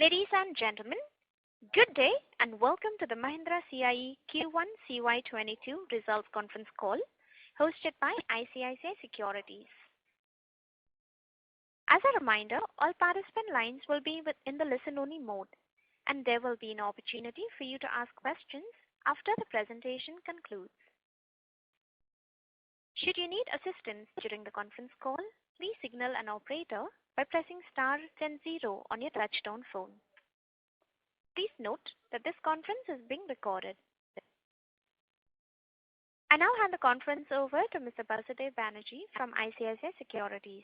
Ladies and gentlemen, good day and welcome to the Mahindra CIE Q1 CY22 results conference call hosted by ICICI Securities. As a reminder, all participant lines will be in the listen-only mode, and there will be an opportunity for you to ask questions after the presentation concludes. Should you need assistance during the conference call, please signal an operator by pressing star then 0 on your touchtone phone. Please note that this conference is being recorded. I now hand the conference over to Mr. Basudeb Banerjee from ICICI Securities.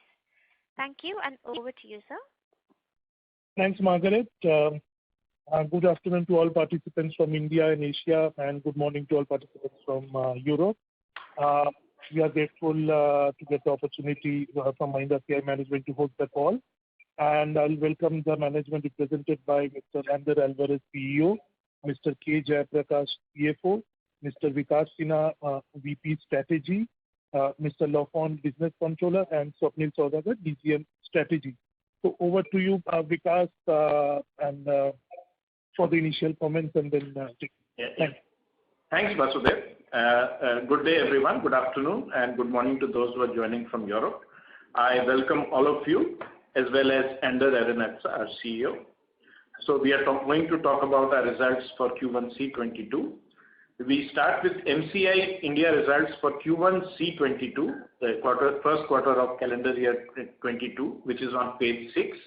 Thank you, and over to you, sir. Thanks, Margaret. Good afternoon to all participants from India and Asia, and good morning to all participants from Europe. We are grateful to get the opportunity from Mahindra CIE management to host the call. And I'll welcome the management represented by Mr. Ander Alvarez, CEO, Mr. K. Jayaprakash, CFO, Mr. Vikas Sinha, VP Strategy, Mr. Lofon, Business Controller, and Swapnil Saudagar, DGM Strategy. So over to you, Vikas, and for the initial comments, and then thanks. Thanks, Basudeb. Good day, everyone. Good afternoon, and good morning to those who are joining from Europe. I welcome all of you, as well as Ander Alvarez, our CEO. So we are going to talk about our results for Q1 C22. We start with MCI India results for Q1 C22, the first quarter of calendar year 22, which is on page 6.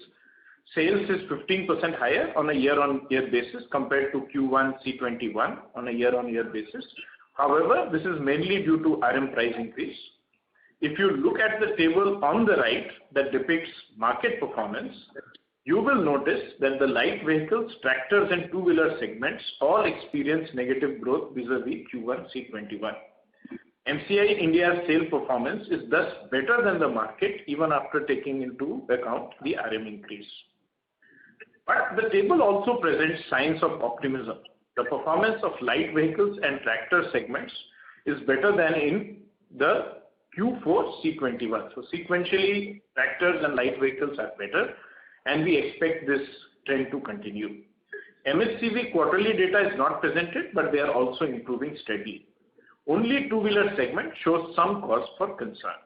Sales is 15% higher on a year-on-year basis compared to Q1 C21 on a year-on-year basis. However, this is mainly due to RM price increase. If you look at the table on the right that depicts market performance, you will notice that the light vehicles, tractors and two-wheeler segments all experience negative growth vis-a-vis Q1 C21. MCI India's sales performance is thus better than the market even after taking into account the RM increase. But the table also presents signs of optimism. The performance of light vehicles and tractor segments is better than in the Q4 C21. So sequentially, tractors and light vehicles are better, and we expect this trend to continue. MHCV quarterly data is not presented, but they are also improving steadily. Only two-wheeler segment shows some cause for concern.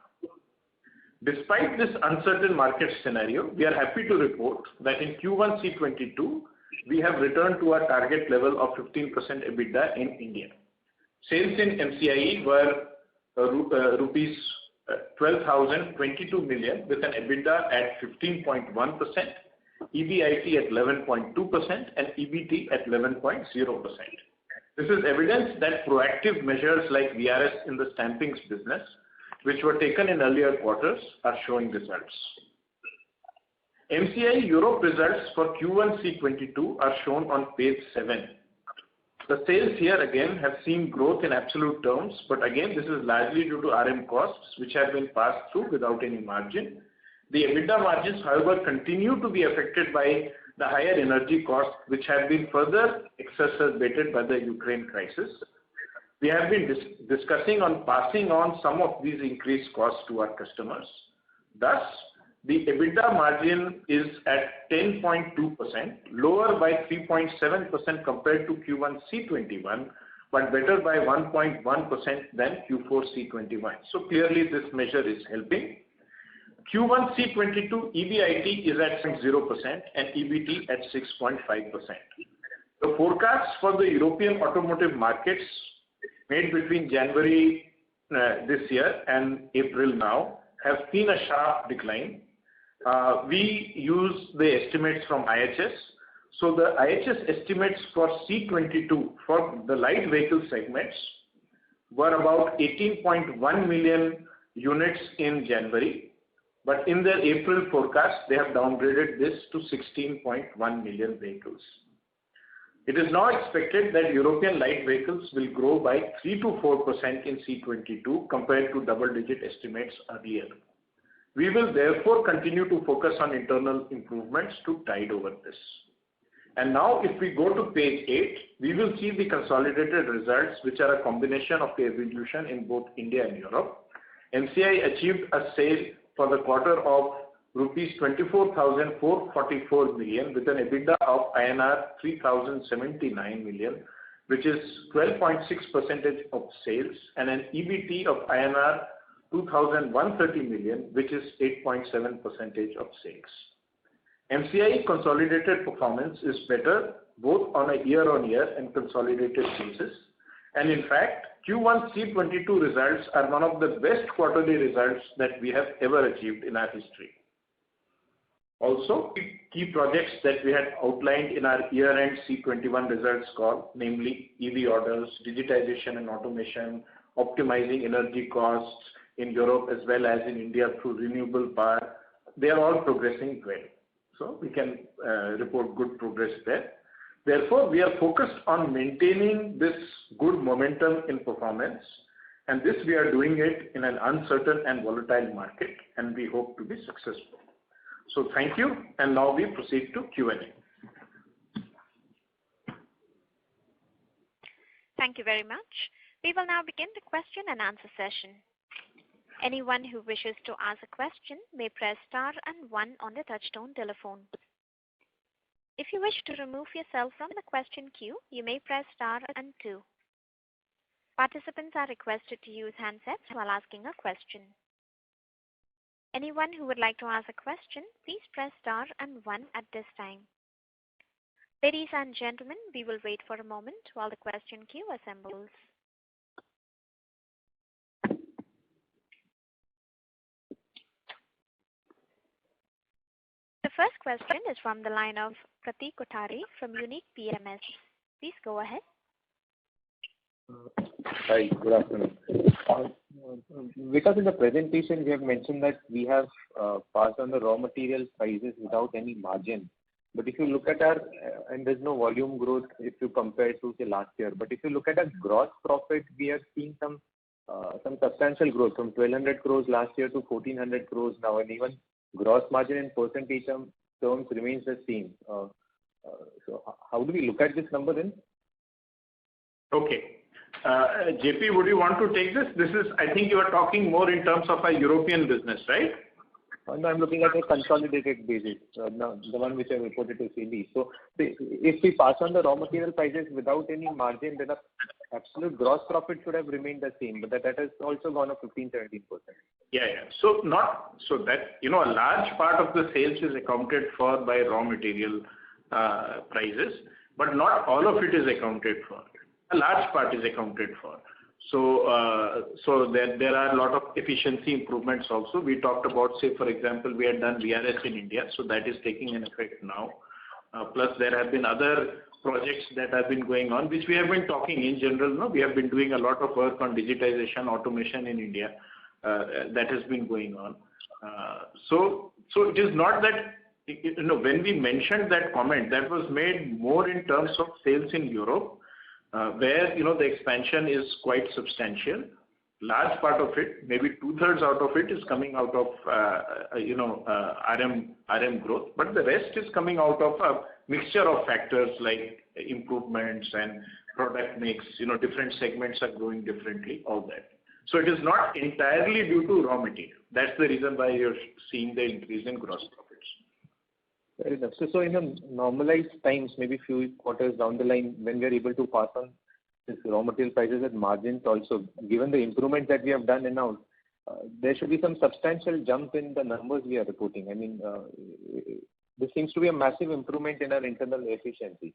Despite this uncertain market scenario, we are happy to report that in Q1 C22, we have returned to our target level of 15% EBITDA in India. Sales in MCIE were rupees 12,022 million with an EBITDA at 15.1%, EBIT at 11.2%, and EBT at 11.0%. This is evidence that proactive measures like VRS in the stampings business, which were taken in earlier quarters, are showing results. MCI Europe results for Q1 C22 are shown on page 7. The sales here again have seen growth in absolute terms, but again this is largely due to RM costs which have been passed through without any margin. The EBITDA margins, however, continue to be affected by the higher energy costs which have been further exacerbated by the Ukraine crisis. We have been discussing on passing on some of these increased costs to our customers. Thus, the EBITDA margin is at 10.2%, lower by 3.7% compared to Q1 C21, but better by 1.1% than Q4 C21. So clearly this measure is helping. Q1 C22 EBIT is at 0% and EBT at 6.5%. The forecasts for the European automotive markets made between January this year and April now have seen a sharp decline. We use the estimates from IHS. So the IHS estimates for C22 for the light vehicle segments were about 18.1 million units in January, but in their April forecast, they have downgraded this to 16.1 million vehicles. It is now expected that European light vehicles will grow by 3 to 4% in C22 compared to double-digit estimates earlier. We will therefore continue to focus on internal improvements to tide over this. And now if we go to page 8, we will see the consolidated results which are a combination of the evolution in both India and Europe. MCI achieved a sale for the quarter of rupees 24,444 million with an EBITDA of INR 3,079 million, which is 12.6% of sales, and an EBT of INR 2,130 million, which is 8.7% of sales. MCIE consolidated performance is better both on a year-on-year and consolidated basis. And in fact, Q1 CY22 results are one of the best quarterly results that we have ever achieved in our history. Also, key projects that we had outlined in our year-end C21 results call, namely EV orders, digitization and automation, optimizing energy costs in Europe as well as in India through renewable power, they are all progressing well. So we can report good progress there. Therefore, we are focused on maintaining this good momentum in performance, and this we are doing it in an uncertain and volatile market, and we hope to be successful. So thank you, and now we proceed to Q&A. Thank you very much. We will now begin the question and answer session. Anyone who wishes to ask a question may press star and 1 on the touchtone telephone. If you wish to remove yourself from the question queue, you may press star and 2. Participants are requested to use handsets while asking a question. Anyone who would like to ask a question, please press star and 1 at this time. Ladies and gentlemen, we will wait for a moment while the question queue assembles. The first question is from the line of Pratik Kothari from Unique PMS. Please go ahead. Hi, good afternoon. Because in the presentation we have mentioned that we have passed on the raw material prices without any margin. But if you look at our, and there's no volume growth if you compare to say last year, but if you look at our gross profit, we are seeing some substantial growth from 1,200 crores last year to 1,400 crores now, and even gross margin in percentage terms remains the same. So how do we look at this number then? Okay. JP, would you want to take this? This is, I think you are talking more in terms of a European business, right? No, I'm looking at a consolidated basis, the one which I reported to CIE. So if we pass on the raw material prices without any margin, then the absolute gross profit should have remained the same, but that has also gone up 15-17%. Yeah. So that, a large part of the sales is accounted for by raw material prices, but not all of it is accounted for. A large part is accounted for. So there are a lot of efficiency improvements also. We talked about, say, for example, we had done VRS in India, so that is taking an effect now. Plus, there have been other projects that have been going on, which we have been talking in general. No, we have been doing a lot of work on digitization, automation in India. That has been going on. So it is not that, when we mentioned that comment, that was made more in terms of sales in Europe, where the expansion is quite substantial. Large part of it, maybe 2/3 out of it, is coming out of RM growth, but the rest is coming out of a mixture of factors like improvements and product mix. Different segments are growing differently, all that. So it is not entirely due to raw material. That's the reason why you're seeing the increase in gross profits. Fair enough. So in a normalized times, maybe few quarters down the line, when we are able to pass on this raw material prices and margins also, given the improvements that we have done and now, there should be some substantial jump in the numbers we are reporting. I mean, this seems to be a massive improvement in our internal efficiency.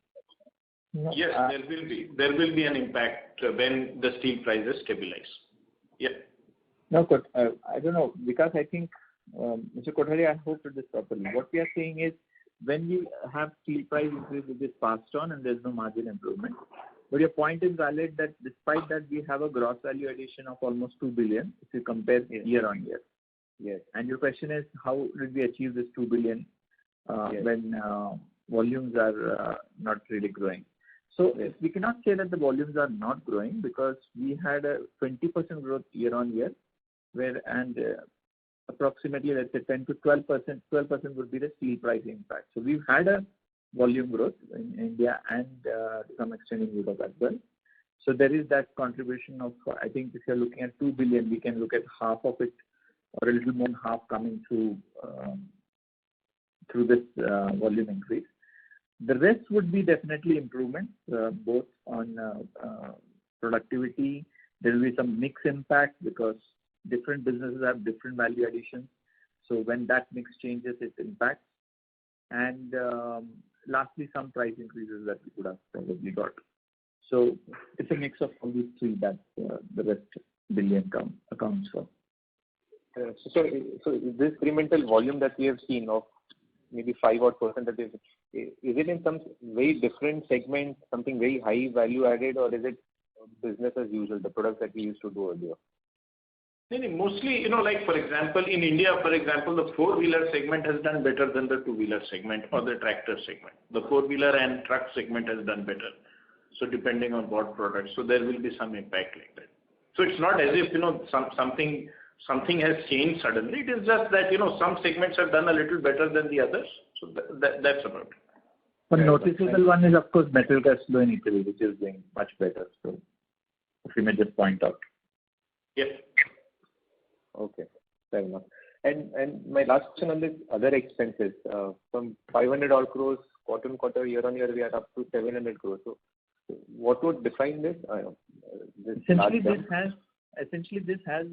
Yes, there will be an impact when the steel prices stabilize. Yeah. No, good. I don't know, because I think, Mr. Kothari, I hope it is properly. What we are saying is, when you have steel price increase, it is passed on and there's no margin improvement. But your point is valid that despite that, we have a gross value addition of almost 2 billion if you compare year on year. Yes. And your question is, how did we achieve this 2 billion when volumes are not really growing? So we cannot say that the volumes are not growing, because we had a 20% growth year on year, approximately, let's say 10 to 12% would be the steel price impact. So we've had a volume growth in India and to some extent in Europe as well. So there is that contribution of, I think if you're looking at 2 billion, we can look at half of it or a little more than half coming through through this volume increase. The rest would be definitely improvements, both on productivity. There will be some mix impact because different businesses have different value additions. So when that mix changes, it impacts. And lastly, some price increases that we could have probably got. So it's a mix of all these three that the rest billion accounts for. So this incremental volume that we have seen of maybe 5% is it in some very different segment, something very high value added, or is it business as usual, the products that we used to do earlier? Mostly, like for example, in India, the four-wheeler segment has done better than the two-wheeler segment or the tractor segment. The four-wheeler and truck segment has done better. So depending on what product, so there will be some impact like that. So it's not as if, something has changed suddenly. It is just that, some segments have done a little better than the others. So that's about it. One noticeable one is, of course, metal gas flow in Italy, which is doing much better. So if you may just point out. Yes. Okay, fair enough. And my last question on this other expenses, from 500 odd crores quarter on quarter, year on year, we are up to 700 crores. So what would define this? Essentially, this has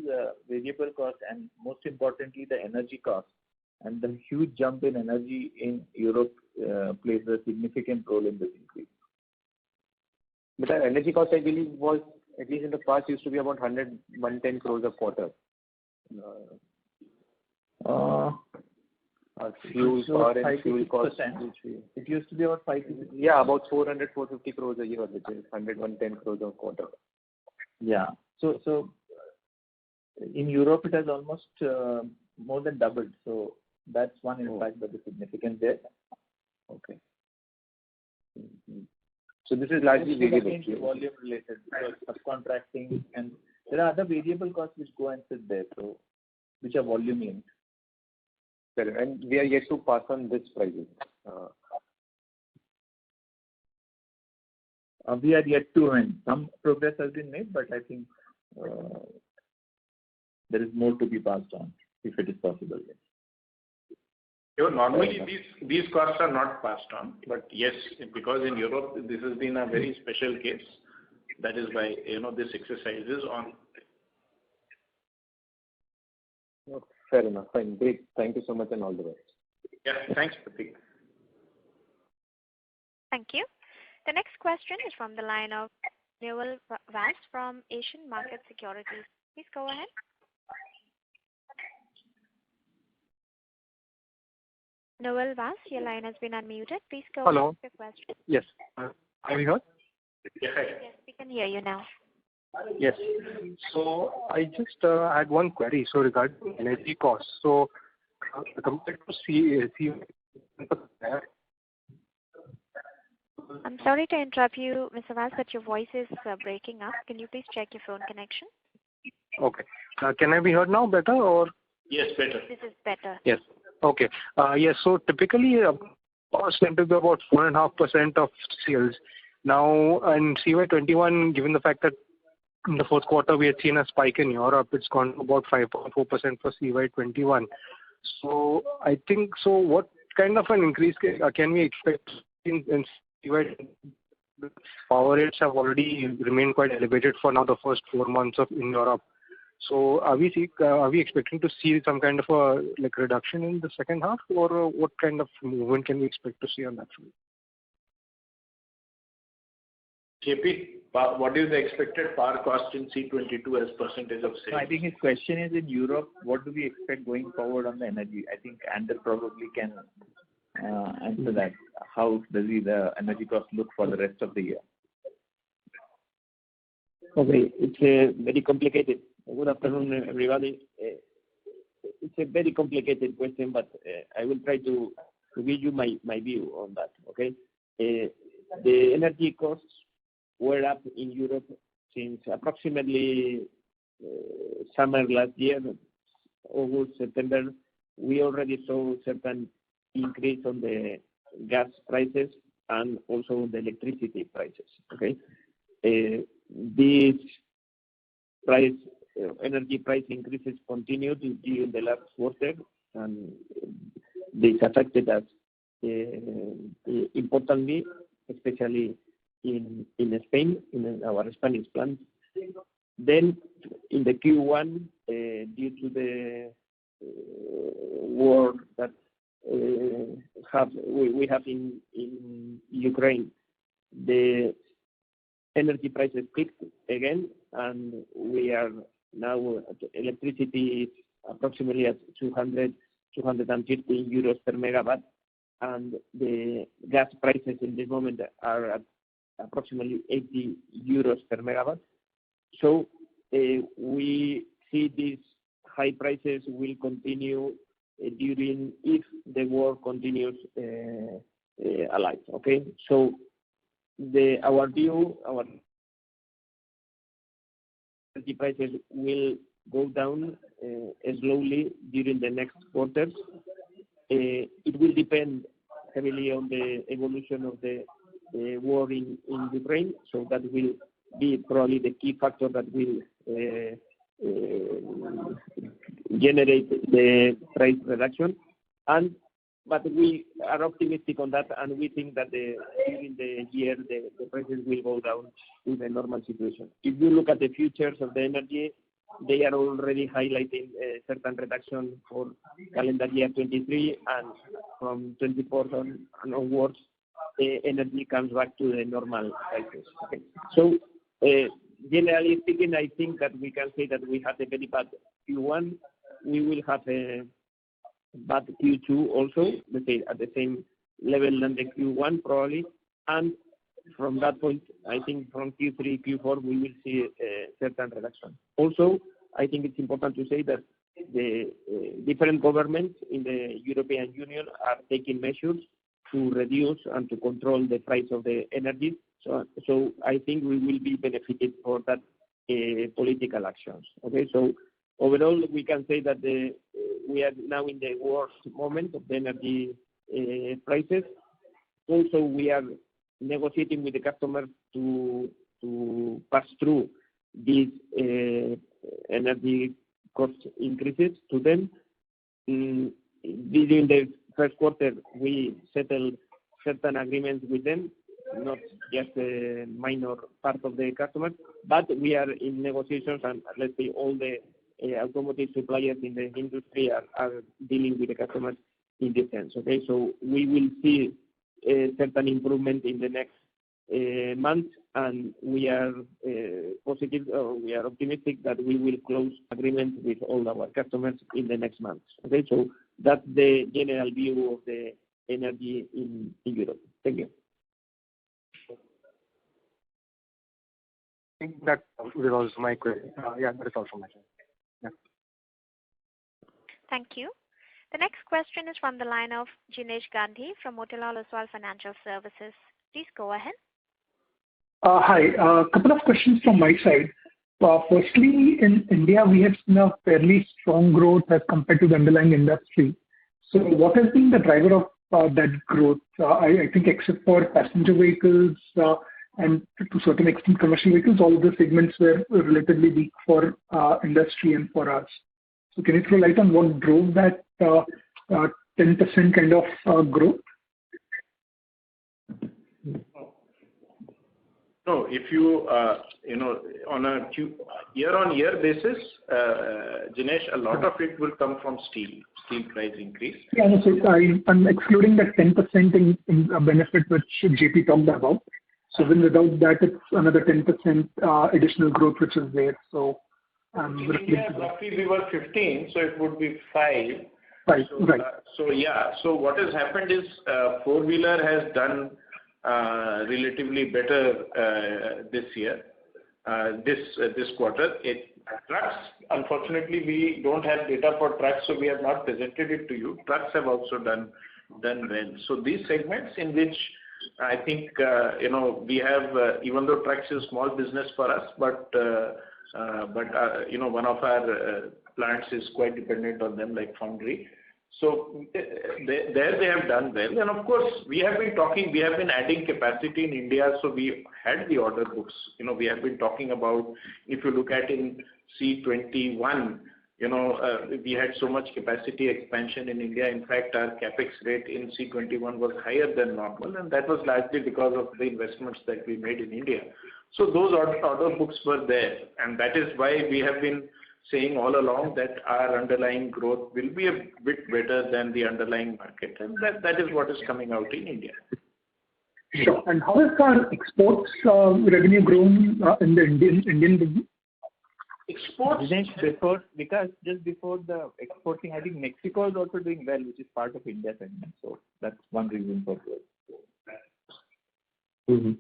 variable cost and most importantly, the energy cost. And the huge jump in energy in Europe plays a significant role in this increase. But our energy cost, I believe, was, at least in the past, used to be about 110 crores a quarter. Fuel cost. It used to be about 5 to 6. Yeah, about 450 crores a year, which is 110 crores a quarter. Yeah. So in Europe, it has almost more than doubled. So that's one impact that is significant there. Okay. Mm-hmm. So this is largely variable. Volume related, subcontracting, and there are other variable costs which go and sit there, so which are volume linked. And we are yet to pass on this prices. We are yet to, and some progress has been made, but I think there is more to be passed on if it is possible. Yes. Normally, these costs are not passed on, but yes, because in Europe this has been a very special case. That is why this exercise is on. Fair enough. Fine. Great. Thank you so much, and all the best. Yeah. Thanks, Pratik. Thank you. The next question is from the line of Noel Vaz from Asian Market Securities. Please go ahead. Noel Vaz, your line has been unmuted. Please go ahead with your question. Yes. Are you heard? Yes. Yes, we can hear you now. Yes. So I just had one query. So regarding energy costs. So compared to CIE, I'm sorry to interrupt you, Mr. Vaz, but your voice is breaking up. Can you please check your phone connection? Okay. Can I be heard now better or? Yes, better. This is better. Yes. Okay. Yes. So typically, cost tend to be about 4.5% of sales. Now, in CY21, given the fact that in the fourth quarter we had seen a spike in Europe, it's gone to about 5.4% for CY21. So I think, so what kind of an increase can we expect in CY? Power rates have already remained quite elevated for now the first 4 months in Europe. So are we expecting to see some kind of a reduction in the second half, or what kind of movement can we expect to see on that front? JP, what is the expected power cost in C22 as percentage of sales? I think his question is, in Europe, what do we expect going forward on the energy? I think Ander probably can answer that. How does the energy cost look for the rest of the year? Okay, it's very complicated. Good afternoon, everybody. It's a very complicated question, but I will try to give you my view on that. Okay, the energy costs were up in Europe since approximately summer last year, August, September. We already saw certain increase on the gas prices and also on the electricity prices. Okay, these energy price increases continued during the last quarter, and this affected us importantly, especially in Spain, in our Spanish plant. Then in the Q1, due to the war that we have in Ukraine, the energy prices peaked again, and we are now electricity is approximately at 250 euros per megawatt, and the gas prices in this moment are at approximately 80 euros per megawatt. So we see these high prices will continue if the war continues alive. Okay, so our view, our energy prices will go down slowly during the next quarters. It will depend heavily on the evolution of the war in Ukraine, so that will be probably the key factor that will generate the price reduction. But we are optimistic on that, and we think that during the year the prices will go down to the normal situation. If you look at the futures of the energy, they are already highlighting a certain reduction for calendar year 23, and from 24 on onwards, the energy comes back to the normal prices. Okay. So generally speaking, I think that we can say that we had a very bad Q1. We will have a bad Q2 also, let's say at the same level than the Q1 probably, and from that point, I think from Q3, Q4, we will see a certain reduction. Also, I think it's important to say that the different governments in the European Union are taking measures to reduce and to control the price of the energy. So I think we will be benefited for that political actions. Okay, so overall, we can say that we are now in the worst moment of the energy prices. Also, we are negotiating with the customers to pass through these energy cost increases to them. During the first quarter, we settled certain agreements with them, not just a minor part of the customers, but we are in negotiations, and let's say all the automotive suppliers in the industry are dealing with the customers in this sense. Okay, so we will see a certain improvement in the next months, and we are positive, we are optimistic that we will close agreements with all our customers in the next months. Okay, so that's the general view of the energy in Europe. Thank you. I think that was my question. Yeah, that is all from my side. Yeah. Thank you. The next question is from the line of Jinesh Gandhi from Motilal Oswal Financial Services. Please go ahead. Hi. A couple of questions from my side. Firstly, in India, we have seen a fairly strong growth as compared to the underlying industry. So what has been the driver of that growth? I think except for passenger vehicles and to a certain extent commercial vehicles, all the segments were relatively weak for industry and for us. So can you throw light on what drove that 10% kind of growth? No, if you, on a year-on-year basis, Jinesh, a lot of it will come from steel price increase. Yeah, no, so I'm excluding that 10% in benefit which JP talked about. So then without that, it's another 10% additional growth which is there. So in India, roughly we were 15, so it would be 5. 5, right. So what has happened is four-wheeler has done relatively better this year, this quarter. Trucks, unfortunately, we don't have data for trucks, so we have not presented it to you. Trucks have also done well. So these segments in which I think we have, even though trucks is small business for us, but one of our plants is quite dependent on them, like foundry. So they have done well. And of course, we have been adding capacity in India, so we had the order books. We have been talking about, if you look at in C21, we had so much capacity expansion in India. In fact, our capex rate in C21 was higher than normal, and that was largely because of the investments that we made in India. So those order books were there, and that is why we have been saying all along that our underlying growth will be a bit better than the underlying market, and that is what is coming out in India. Sure. And how has our exports revenue grown in the Indian business? Exports. Because just before the exporting, I think Mexico is also doing well, which is part of India segment. So that's one reason for growth. Mm-hmm.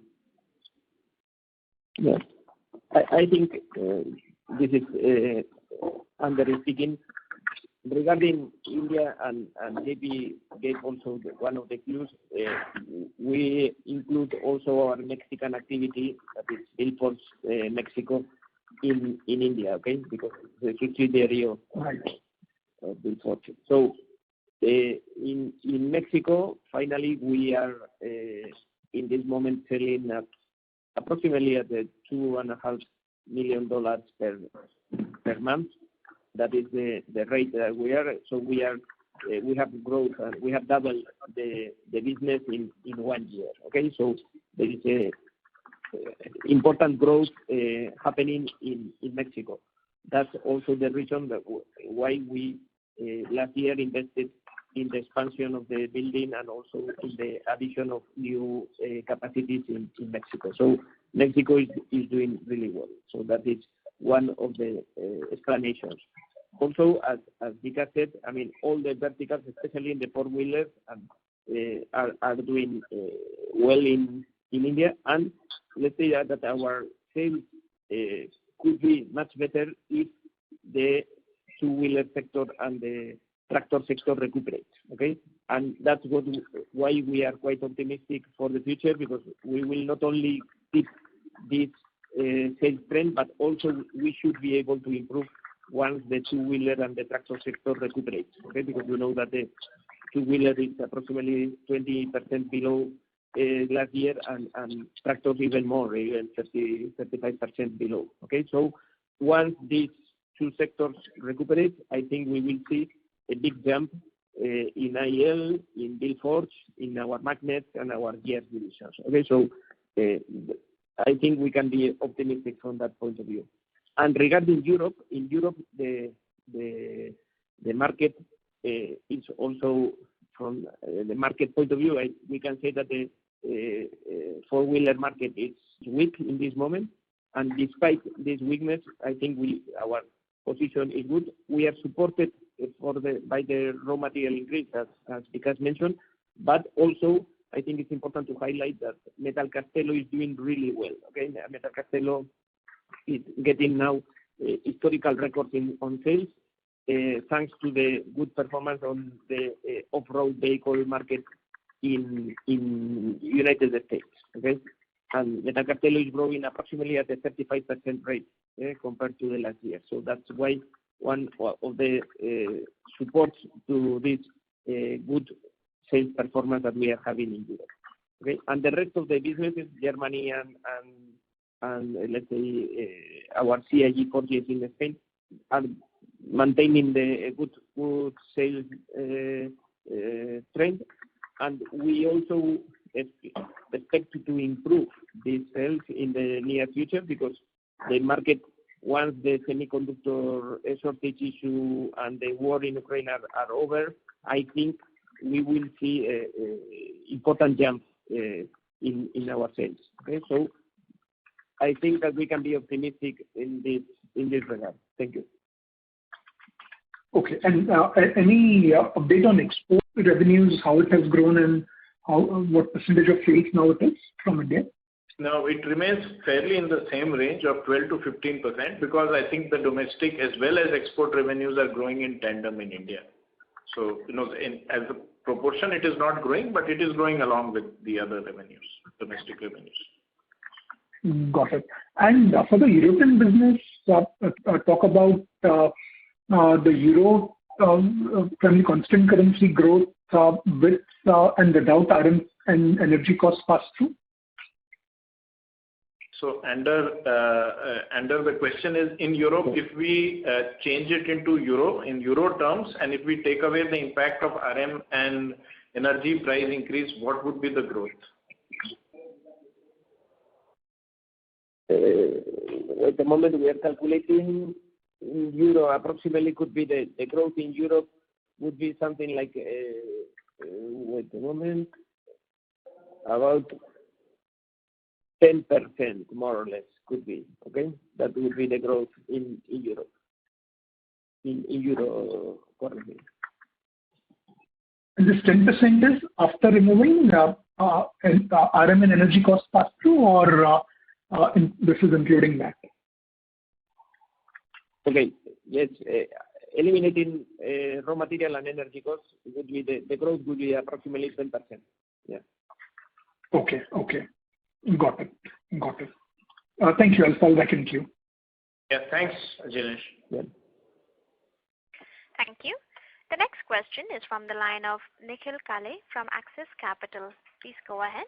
Yeah, I think this is under speaking regarding India, and JP gave also one of the clues. We include also our Mexican activity, that is Billports Mexico, in India, okay, because the subsidiary of Billports. So in Mexico, finally we are in this moment selling approximately at the $2.5 million per month. That is the rate that we are. So we have growth, and we have doubled the business in 1 year. Okay, so there is a important growth happening in Mexico. That's also the reason that why we last year invested in the expansion of the building and also in the addition of new capacities in Mexico. So Mexico is doing really well. So that is one of the explanations. Also, as Vika said, I mean, all the verticals, especially in the four-wheelers, are doing well in India. And let's say that our sales could be much better if the two-wheeler sector and the tractor sector recuperates. Okay, and that's why we are quite optimistic for the future, because we will not only keep this sales trend, but also we should be able to improve once the two-wheeler and the tractor sector recuperates. Okay, because you know that the two-wheeler is approximately 20% below last year, and tractors even more, even 35% below. Okay, so once these two sectors recuperate, I think we will see a big jump in IL, in Billforge, in our magnets and our gears divisions. Okay, so I think we can be optimistic from that point of view. And regarding Europe, in Europe the market is also, from the market point of view, we can say that the four-wheeler market is weak in this moment. And despite this weakness, I think our position is good. We are supported by the raw material increase, as Vikas mentioned, but also I think it's important to highlight that Metal Castello is doing really well. Okay, Metal Castello is getting now historical records on sales, thanks to the good performance on the off-road vehicle market in United States. Okay, and Metal Castello is growing approximately at a 35% rate compared to the last year. So that's why one of the supports to this good sales performance that we are having in Europe. Okay, and the rest of the businesses, Germany and let's say our CIE purchase in Spain, are maintaining the good sales trend, and we also expect to improve these sales in the near future, because the market, once the semiconductor shortage issue and the war in Ukraine are over, I think we will see a important jump in our sales. Okay, so I think that we can be optimistic in this regard. Thank you. Okay, and any update on export revenues, how it has grown, and what percentage of sales now it is from India? No, it remains fairly in the same range of 12 to 15%, because I think the domestic as well as export revenues are growing in tandem in India. So, as a proportion, it is not growing, but it is growing along with the other revenues, domestic revenues. Got it. And for the European business, talk about the euro from constant currency growth with and without RM and energy cost pass through. So under the question is, in Europe, if we change it into euro, in euro terms, and if we take away the impact of RM and energy price increase, what would be the growth? At the moment we are calculating in euro, approximately could be the growth in Europe would be something like, wait a moment, about 10%, more or less, could be, okay? That would be the growth in Europe, in euro currency. And this 10% is after removing RM and energy cost pass-through, or this is including that? Okay, yes, eliminating raw material and energy costs would be the growth would be approximately 10%. Yeah. Okay. Got it. Thank you. I'll fall back in queue. Yeah, thanks, Jinesh. Yeah. Thank you. The next question is from the line of Nikhil Kale from Axis Capital. Please go ahead.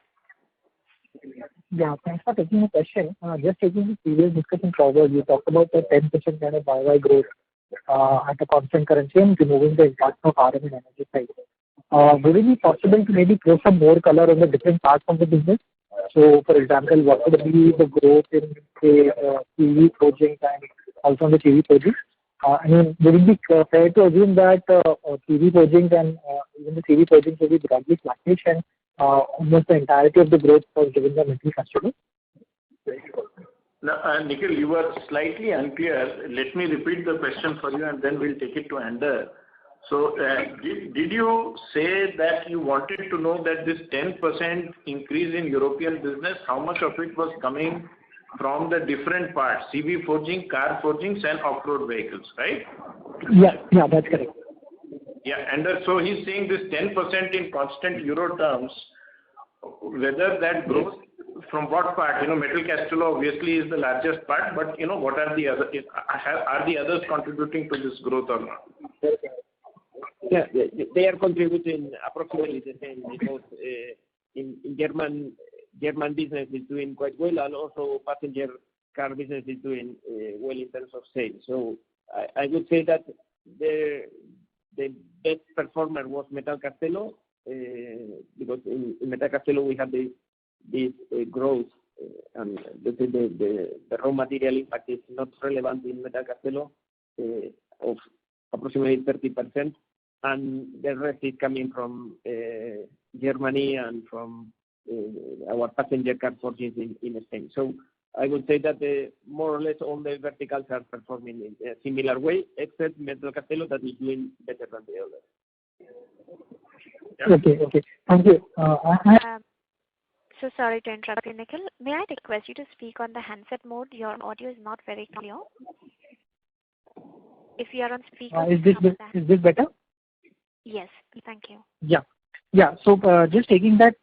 Yeah, thanks for taking the question. Just taking the previous discussion forward, you talked about the 10% kind of YY growth at a constant currency and removing the impact of RM and energy side. Would it be possible to maybe throw some more color on the different parts of the business? So, for example, what would be the growth in, say, CV projects and also on the CV projects? I mean, would it be fair to assume that CV projects and even the CV projects will be broadly flattish and almost the entirety of the growth was given the metal customers? Now, Nikhil, you were slightly unclear. Let me repeat the question for you, and then we'll take it to Ander. So, did you say that you wanted to know that this 10% increase in European business, how much of it was coming from the different parts, CV forging, car forgings, and off-road vehicles, right? Yeah, that's correct. Yeah, and so he's saying this 10% in constant euro terms, whether that growth from what part? Metal Castello obviously is the largest part, but what are the other? Are the others contributing to this growth or not? Yeah, they are contributing approximately the same because in German business is doing quite well, and also passenger car business is doing well in terms of sales. So I would say that the best performer was Metal Castello because in Metal Castello we have this growth, and the raw material impact is not relevant in Metal Castello of approximately 30%, and the rest is coming from Germany and from our passenger car forges in Spain. So I would say that more or less all the verticals are performing in a similar way, except Metal Castello that is doing better than the others. Yeah. Okay. Thank you. So sorry to interrupt you, Nikhil. May I request you to speak on the handset mode? Your audio is not very clear. If you are on speaker, is this better? Yes, thank you. Yeah. So just taking that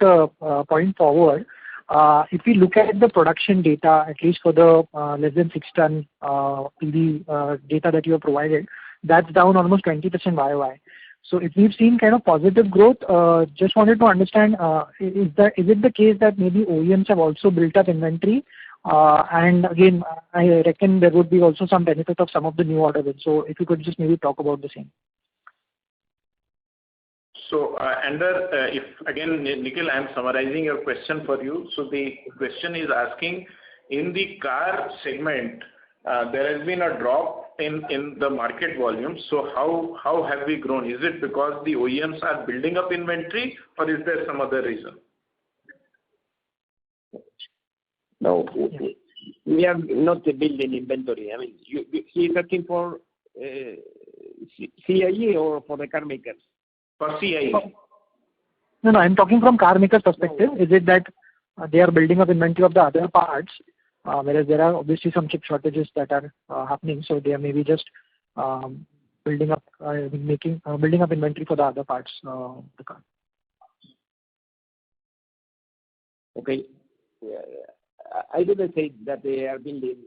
point forward, if we look at the production data, at least for the less than 6 ton PV data that you have provided, that's down almost 20% YOY. So if we've seen kind of positive growth, just wanted to understand, is it the case that maybe OEMs have also built up inventory? And again, I reckon there would be also some benefit of some of the new order wins. So if you could just maybe talk about the same. So, if again, Nikhil, I'm summarizing your question for you. So the question is asking, in the car segment, there has been a drop in the market volume. So how have we grown? Is it because the OEMs are building up inventory, or is there some other reason? No, we are not building inventory. I mean, he's asking for CIE or for the car makers? For CIE. No, I'm talking from car makers' perspective. Is it that they are building up inventory of the other parts, whereas there are obviously some chip shortages that are happening, so they are maybe just building up inventory for the other parts of the car? Okay. I wouldn't say that they are building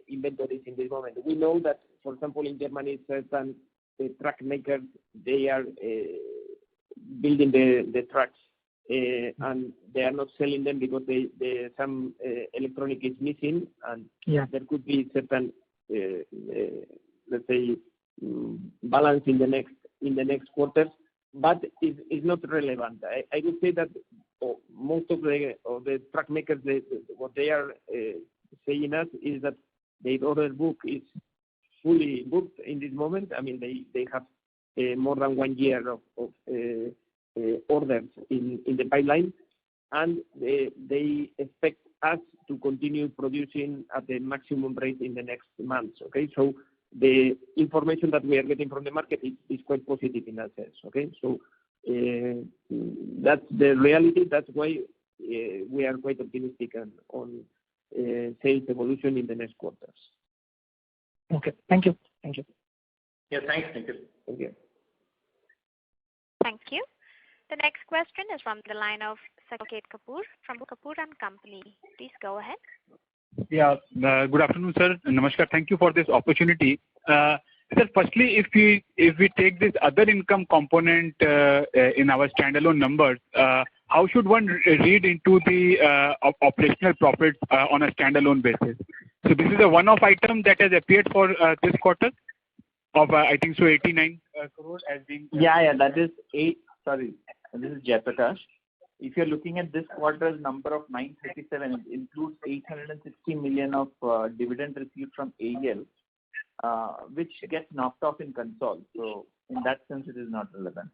inventories in this moment. We know that, for example, in Germany, certain truck makers, they are building the trucks and they are not selling them because some electronic is missing, and there could be certain, let's say, balance in the next quarters, but it's not relevant. I would say that most of the truck makers, what they are saying us is that the order book is fully booked in this moment. I mean, they have more than 1 year of orders in the pipeline, and they expect us to continue producing at the maximum rate in the next months. Okay, so the information that we are getting from the market is quite positive in that sense. Okay, so that's the reality. That's why we are quite optimistic on sales evolution in the next quarters. Okay, thank you. Thank you. Yeah, thanks, Nikhil. Thank you. Thank you. The next question is from the line of Saket Kapoor from Kapoor and Company. Please go ahead. Yeah, good afternoon, sir. Namaskar. Thank you for this opportunity. Sir, firstly, if we take this other income component in our standalone numbers, how should one read into the operational profits on a standalone basis? So this is a one-off item that has appeared for this quarter of I think so 89 crore as being. Yeah, that is Sorry, this is Jayaprakash. If you're looking at this quarter's number of 937, it includes 860 million of dividend received from AEL, which gets knocked off in Concall. So in that sense, it is not relevant.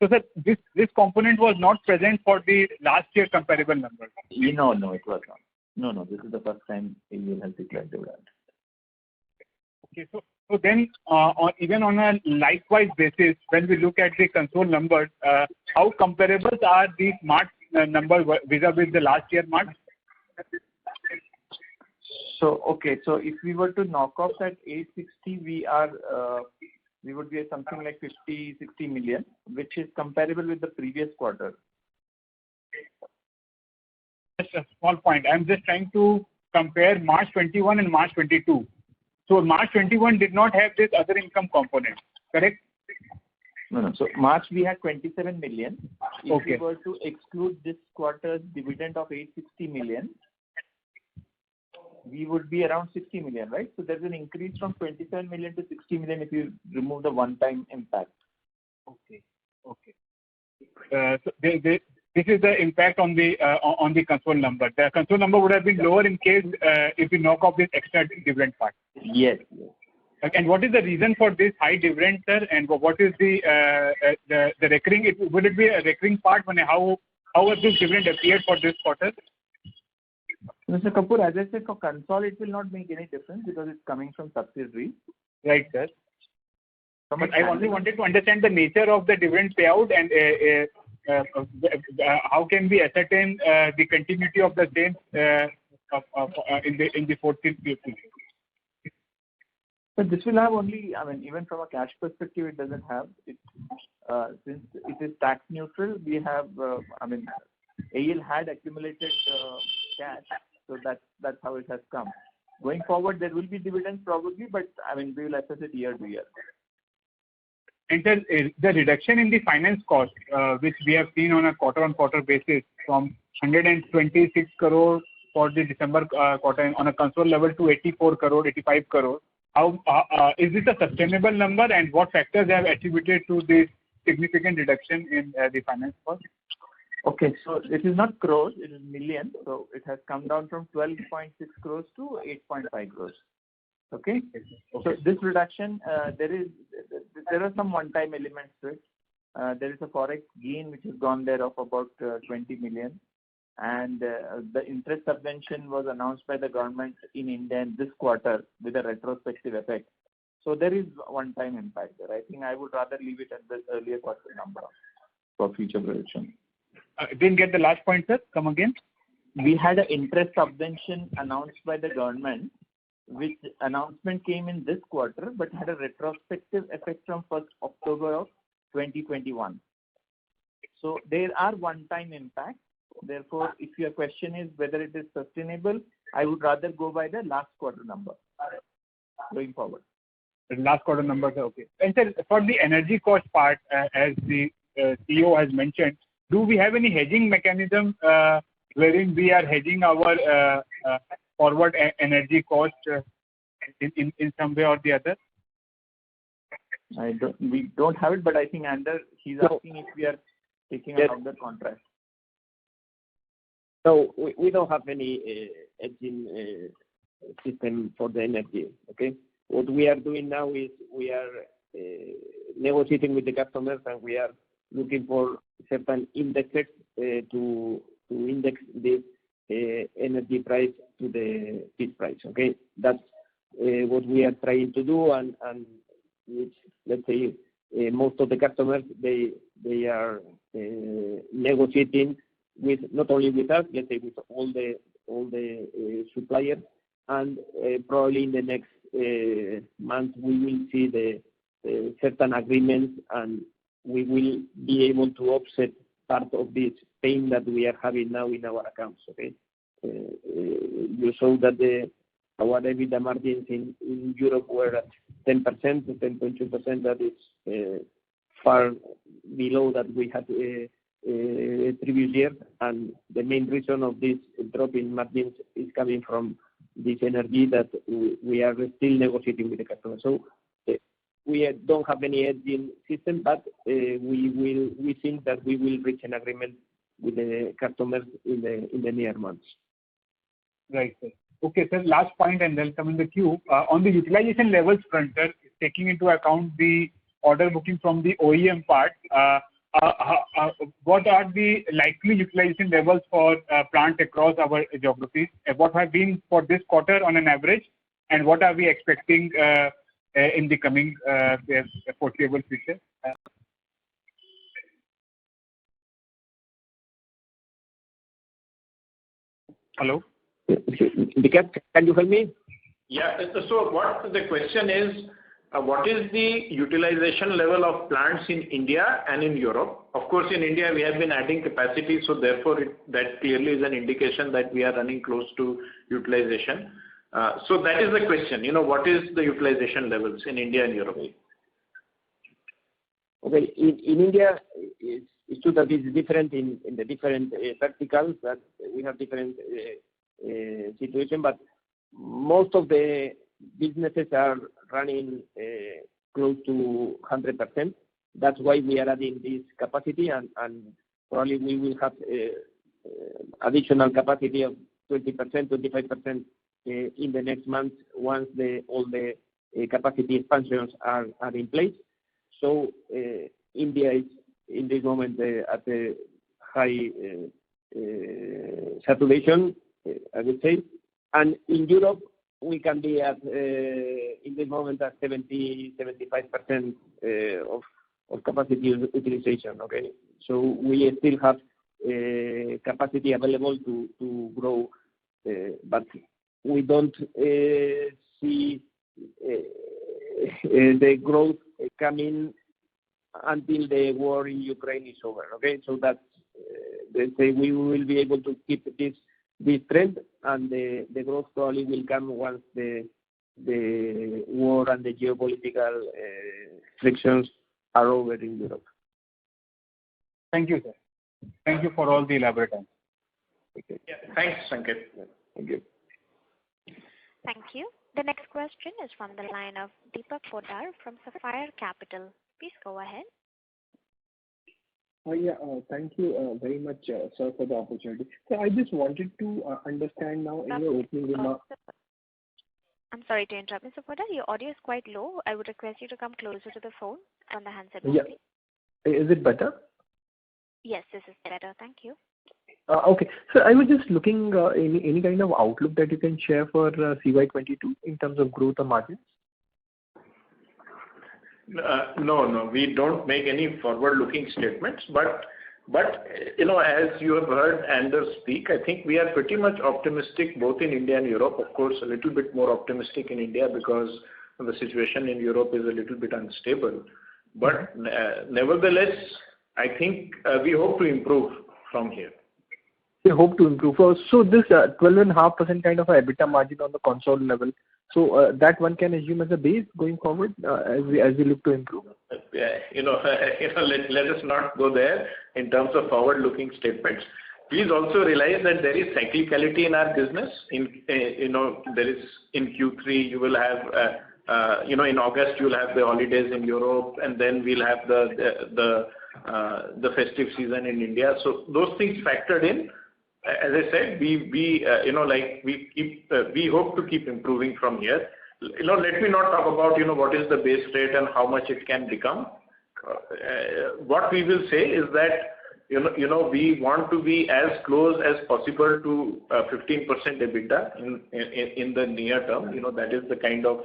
So sir, this component was not present for the last year comparable numbers. No, it was not. No, this is the first time AEL has declared dividend. Okay, so then even on a likewise basis, when we look at the console numbers, how comparable are these March numbers vis-a-vis the last year March? So if we were to knock off that 860, we would be at something like 50-60 million, which is comparable with the previous quarter. Just a small point. I'm just trying to compare March 21 and March 22. So March 21 did not have this other income component, correct? No. So March we had 27 million. If Okay. we were to exclude this quarter's dividend of 860 million, we would be around 60 million, right? So there's an increase from 27 million to 60 million if you remove the one-time impact. Okay. So this is the impact on the console number. The console number would have been lower in case if we knock off this extra dividend part. Yes. And what is the reason for this high dividend, sir? And what is the recurring? Would it be a recurring part? How was this dividend appeared for this quarter? Mr. Kapoor, as I said, for Concall, it will not make any difference because it's coming from subsidiary. Right, sir. But I only wanted to understand the nature of the dividend payout and how can we ascertain the continuity of the same in the 14th year. So this will have only, even from a cash perspective, it doesn't have it. Since it is tax neutral, we have, AEL had accumulated cash, so that's how it has come. Going forward, there will be dividends probably, but we will assess it year to year. And the reduction in the finance cost, which we have seen on a quarter-on-quarter basis from 126 crore for the December quarter on a console level to 84 crore, 85 crore. How is this a sustainable number, and what factors have attributed to this significant reduction in the finance cost? Okay, so it is not crores, it is million. So it has come down from 12.6 crores to 8.5 crores. Okay. So this reduction, there are some one-time elements to it. There is a forex gain which has gone there of about 20 million, and the interest subvention was announced by the government in India in this quarter with a retrospective effect. So there is one-time impact there. I think I would rather leave it at the earlier quarter number for future projection. Didn't get the last point, sir. Come again. We had an interest subvention announced by the government, which announcement came in this quarter, but had a retrospective effect from 1st October of 2021. So there are one-time impacts. Therefore, if your question is whether it is sustainable, I would rather go by the last quarter number going forward. last quarter numbers are okay. And sir, for the energy cost part, as the CEO has mentioned, do we have any hedging mechanism wherein we are hedging our forward energy cost in some way or the other? We don't have it, but I think he's asking if we are taking another contract. So we don't have any hedging system for the energy. Okay. What we are doing now is we are negotiating with the customers, and we are looking for certain indexes to index this energy price to the peak price. Okay, that's what we are trying to do, and which, let's say, most of the customers they are negotiating with, not only with us, let's say with all the suppliers, and probably in the next month we will see the certain agreements, and we will be able to offset part of this pain that we are having now in our accounts. Okay, you saw that our EBITDA margins in Europe were at 10%, 10.2%. That is far below that we had previous year, and the main reason of this drop in margins is coming from this energy that we are still negotiating with the customer. So we don't have any hedging system, but we think that we will reach an agreement with the customers in the near months. Right, sir. Okay, sir. Last point, and then come in the queue. On the utilization levels front, sir, taking into account the order booking from the OEM part, what are the likely utilization levels for plants across our geographies? What have been for this quarter on an average, and what are we expecting in the coming foreseeable future? Hello? Vikas, can you hear me? Yeah. So what the question is, what is the utilization level of plants in India and in Europe? Of course, in India we have been adding capacity, so therefore that clearly is an indication that we are running close to utilization. So that is the question. What is the utilization levels in India and Europe? Okay. In India, it's true that it's different in the different verticals, that we have different situation, but most of the businesses are running close to 100%. That's why we are adding this capacity, and probably we will have additional capacity of 20%, 25% in the next month once all the capacity expansions are in place. So India is in this moment at a high saturation, I would say, and in Europe we can be at in this moment at 70-75% of capacity utilization. Okay, so we still have capacity available to grow, but we don't see the growth coming until the war in Ukraine is over. Okay, so that's let's say we will be able to keep this trend, and the growth probably will come once the war and the geopolitical frictions are over in Europe. Thank you, sir. Thank you for all the elaborate answers. Okay. Yeah, thanks, Sanket. Thank you. Thank you. The next question is from the line of Deepak Poddar from Sapphire Capital. Please go ahead. Thank you very much, sir, for the opportunity. So I just wanted to understand now in your opening remarks. I'm sorry to interrupt, Mr. Poddar. Your audio is quite low. I would request you to come closer to the phone on the handset. Yeah. Is it better? Yes, this is better. Thank you. Okay. So I was just looking any kind of outlook that you can share for CY22 in terms of growth or margins. No, we don't make any forward-looking statements. But as you have heard Anders speak, I think we are pretty much optimistic both in India and Europe. Of course, a little bit more optimistic in India because the situation in Europe is a little bit unstable. But nevertheless, I think we hope to improve from here. You hope to improve. So this 12.5% kind of a EBITDA margin on the console level, So that one can assume as a base going forward as we look to improve. Let us not go there in terms of forward-looking statements. Please also realize that there is cyclicality in our business. There is in Q3 you will have, in August you will have the holidays in Europe, and then we'll have the festive season in India. So those things factored in. As I said, we hope to keep improving from here. Let me not talk about what is the base rate and how much it can become. What we will say is that we want to be as close as possible to 15% EBITDA in the near term. That is the kind of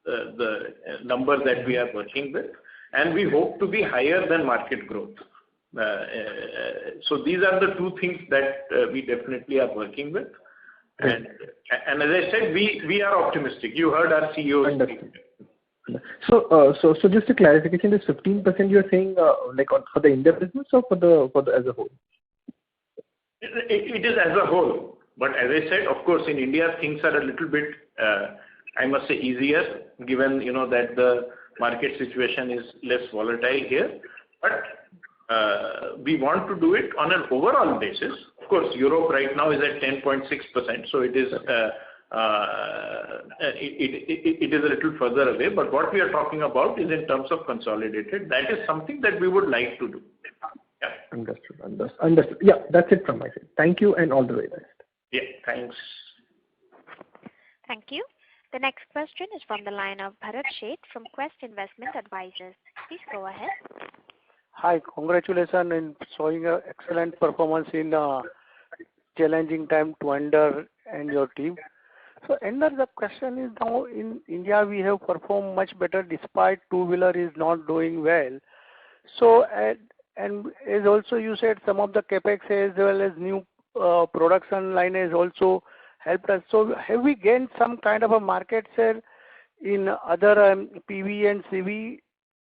the number that we are working with, and we hope to be higher than market growth. So these are the two things that we definitely are working with. And as I said, we are optimistic. You heard our CEO speak. So just a clarification: this 15% you're saying for the India business or for the as a whole? It is as a whole. But as I said, of course, in India things are a little bit, I must say, easier, given that the market situation is less volatile here. But we want to do it on an overall basis. Of course, Europe right now is at 10.6%, so it is it is a little further away. But what we are talking about is in terms of consolidated. That is something that we would like to do. Yeah. Understood. Yeah, that's it from my side. Thank you and all the way best. Yeah, thanks. Thank you. The next question is from the line of Bharat Sheth from Quest Investment Advisors. Please go ahead. Hi, congratulations in showing an excellent performance in a challenging time to Ender and your team. So Ender, the question is, now in India we have performed much better despite two-wheeler is not doing well. So and as also you said, some of the capex as well as new production line has also helped us. So have we gained some kind of a market share in other PV and CV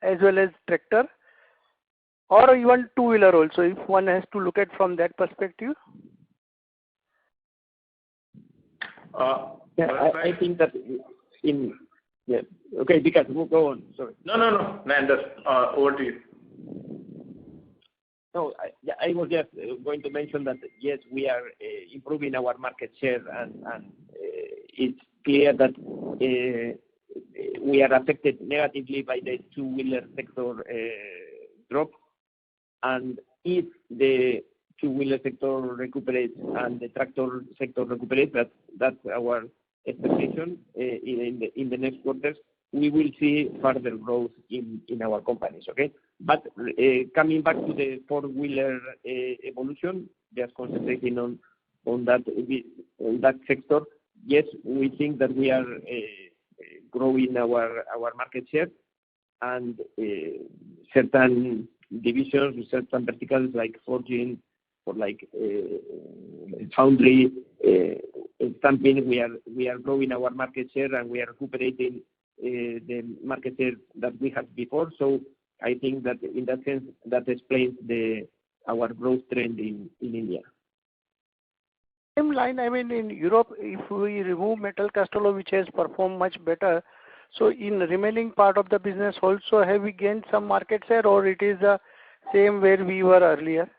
as well as tractor, or even two-wheeler also, if one has to look at from that perspective? I think that okay, Vikas, go on. Sorry. No, Ender, over to you. No, I was just going to mention that yes, we are improving our market share, and it's clear that we are affected negatively by the two-wheeler sector drop. And if the two-wheeler sector recuperates and the tractor sector recuperates, that's our expectation in the next quarters. We will see further growth in our companies. Okay, but coming back to the four-wheeler evolution, just concentrating on that sector. Yes, we think that we are growing our market share, and certain divisions, certain verticals like forging or like foundry, stamping, we are growing our market share, and we are recuperating the market share that we had before. So I think that in that sense, that explains our growth trend in India. Same line, I mean, in Europe, if we remove metal cast alloy, which has performed much better, so in the remaining part of the business also, have we gained some market share, or it is the same where we were earlier?